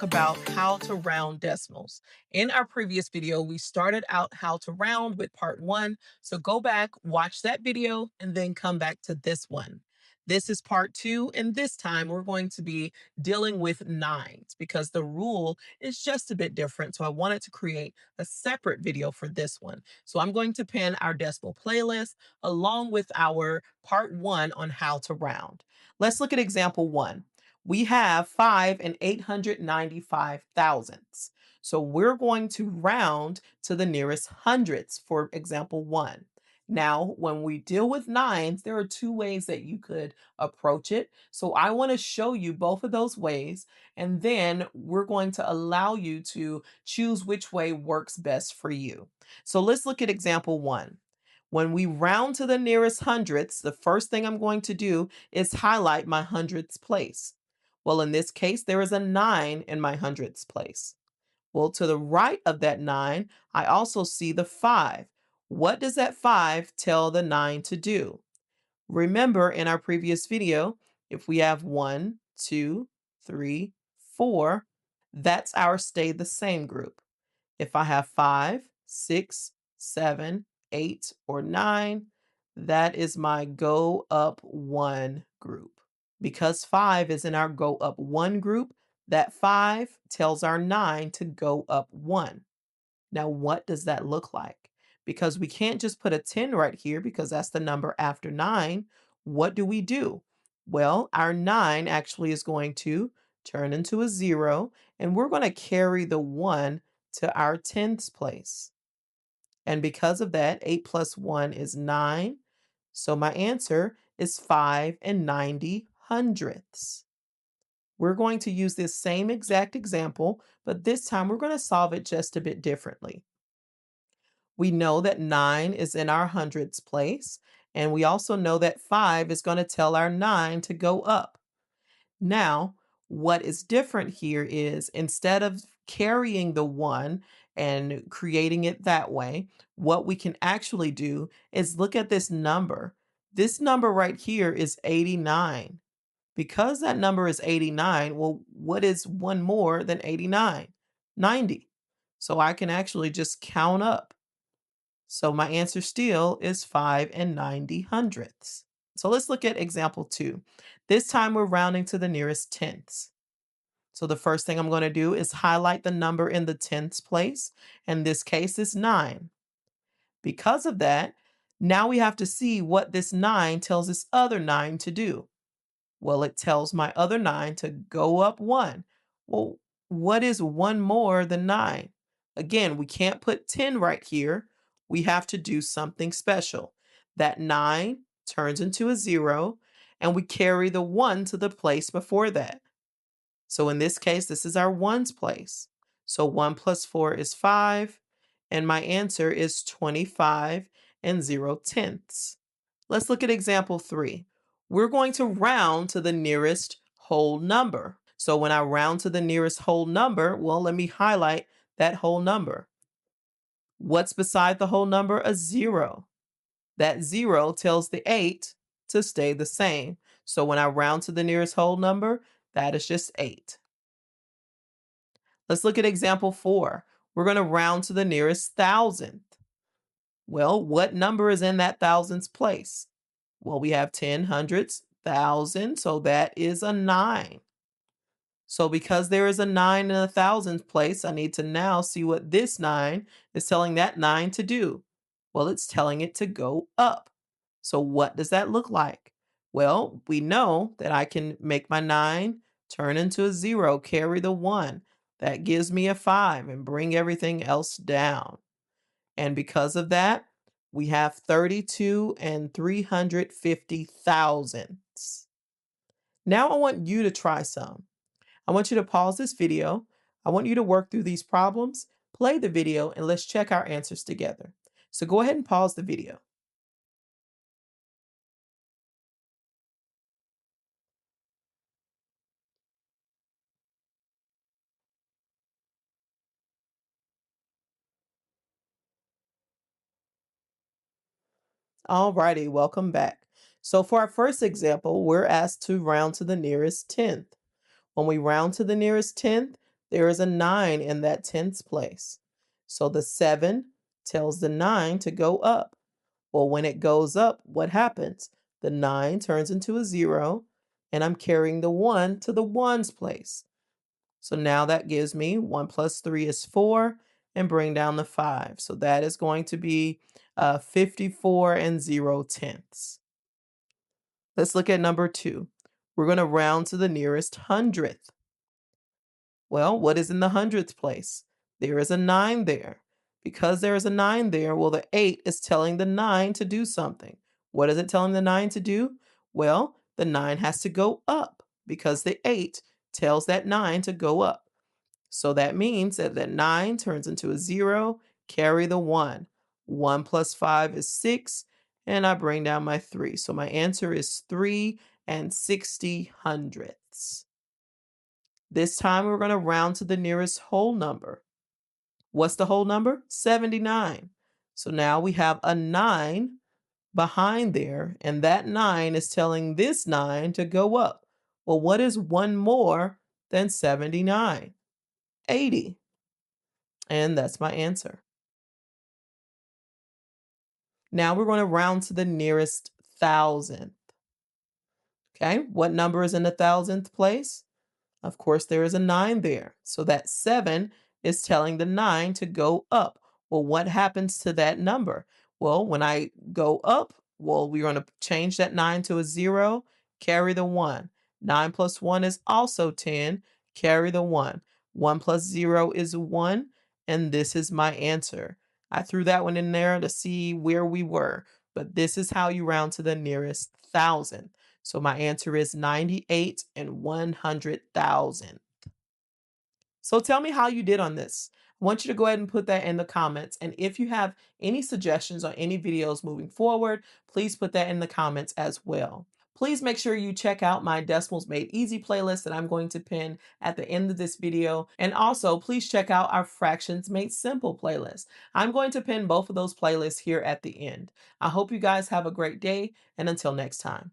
talk about how to round decimals. In our previous video, we started out how to round with part one. So go back, watch that video, and then come back to this one. This is part two, and this time we're going to be dealing with nines because the rule is just a bit different. So I wanted to create a separate video for this one. So I'm going to pin our decimal playlist along with our part one on how to round. Let's look at example one. We have 5 and 895 thousandths. So we're going to round to the nearest hundredths for example one. Now, when we deal with nines, there are two ways that you could approach it. So I want to show you both of those ways, and then we're going to allow you to choose which way works best for you. So let's look at example one. When we round to the nearest hundredths, the first thing I'm going to do is highlight my hundredths place. Well, in this case, there is a 9 in my hundredths place. Well, to the right of that 9, I also see the 5. What does that 5 tell the 9 to do? Remember in our previous video, if we have 1, 2, 3, 4, that's our stay the same group. If I have 5, 6, 7, 8, or 9, that is my go up 1 group. Because 5 is in our go up 1 group, that 5 tells our 9 to go up 1. Now, what does that look like? Because we can't just put a 10 right here because that's the number after 9. What do? Well, our 9 actually is going to turn into a 0, and we're going to carry the 1 to our tenths place. And because of that, 8 plus 1 is 9. So my answer is 5 and 90 hundredths. We're going to use this same exact example, but this time we're going to solve it just a bit differently. We know that 9 is in our hundredths place, and we also know that 5 is going to tell our 9 to go up. Now, what is different here is instead of carrying the 1 and creating it that way, what we can actually do is look at this number. This number right here is 89. Because that number is 89, well, what is one more than 89? 90. So I can actually just count up. So my answer still is 5 and 90 hundredths. So let's look at example 2. This time we're rounding to the nearest tenths. So the first thing I'm going to do is highlight the number in the tenths place. In this case, it's 9. Because of that, now we have to see what this 9 tells this other 9 to do. Well, it tells my other 9 to go up 1. Well, what is 1 more than 9? Again, we can't put 10 right here. We have to do something special. That 9 turns into a 0, and we carry the 1 to the place before that. So in this case, this is our ones place. So 1 plus 4 is 5, and my answer is 25 and 0 tenths. Let's look at example 3. We're going to round to the nearest whole number. So when I round to the nearest whole number, well, let me highlight that whole number. What's beside the whole number? A 0. That 0 tells the 8 to stay the same. So when I round to the nearest whole number, that is just 8. Let's look at example 4. We're going to round to the nearest thousandth. Well, what number is in that thousandths place? Well, we have 10 hundredths, thousand, so that is a 9. So because there is a 9 in a thousandth place, I need to now see what this 9 is telling that 9 to do. Well, it's telling it to go up. So what does that look like? Well, we know that I can make my 9 turn into a 0, carry the 1. That gives me a 5 and bring everything else down. And because of that, we have 32 and 350 thousandths. Now I want you to try some. I want you to pause this video. I want you to work through these problems, play the video, and let's check our answers together. So go ahead and pause the video. Alrighty, welcome back. So for our first example, we're asked to round to the nearest tenth. When we round to the nearest tenth, There is a 9 in that tens place. So the 7 tells the 9 to go up. Well, when it goes up, what happens? The 9 turns into a 0, and I'm carrying the 1 to the ones place. So now that gives me 1 plus 3 is 4, and bring down the 5. So that is going to be 54 and 0 tenths. Let's look at number 2. We're going to round to the nearest hundredth. Well, what is in the hundredth place? There is a 9 there. Because there is a 9 there, well, the 8 is telling the 9 to do something. What is it telling the 9 to do? Well, the 9 has to go up because the 8 tells that 9 to go up. So that means that 9 turns into a 0, carry the 1. 1 plus 5 is 6, and I bring down my 3. So my answer is 3 and 60 hundredths. This time we're going to round to the nearest whole number. What's the whole number? 79. So now we have a 9 behind there, and that 9 is telling this 9 to go up. Well, what is one more than 79? 80. And that's my answer. Now we're going to round to the nearest thousandth. Okay, what number is in the thousandth place? Of course, there is a 9 there. So that 7 is telling the 9 to go up. Well, what happens to that number? Well, when I go up, well, we're going to change that 9 to a 0, carry the 1. 9 plus 1 is also 10, carry the 1. 1 plus 0 is 1, and this is my answer. I threw that one in there to see where we were, but this is how you round to the nearest thousand. So my answer is 98 and 100,000. So tell me how you did on this. I want you to go ahead and put that in the comments. And if you have any suggestions on any videos moving forward, please put that in the comments as well. Please make sure you check out my Decimals Made Easy playlist that I'm going to pin at the end of this video. And also, please check out our Fractions Made Simple playlist. I'm going to pin both of those playlists here at the end. I hope you guys have a great day, and until next time.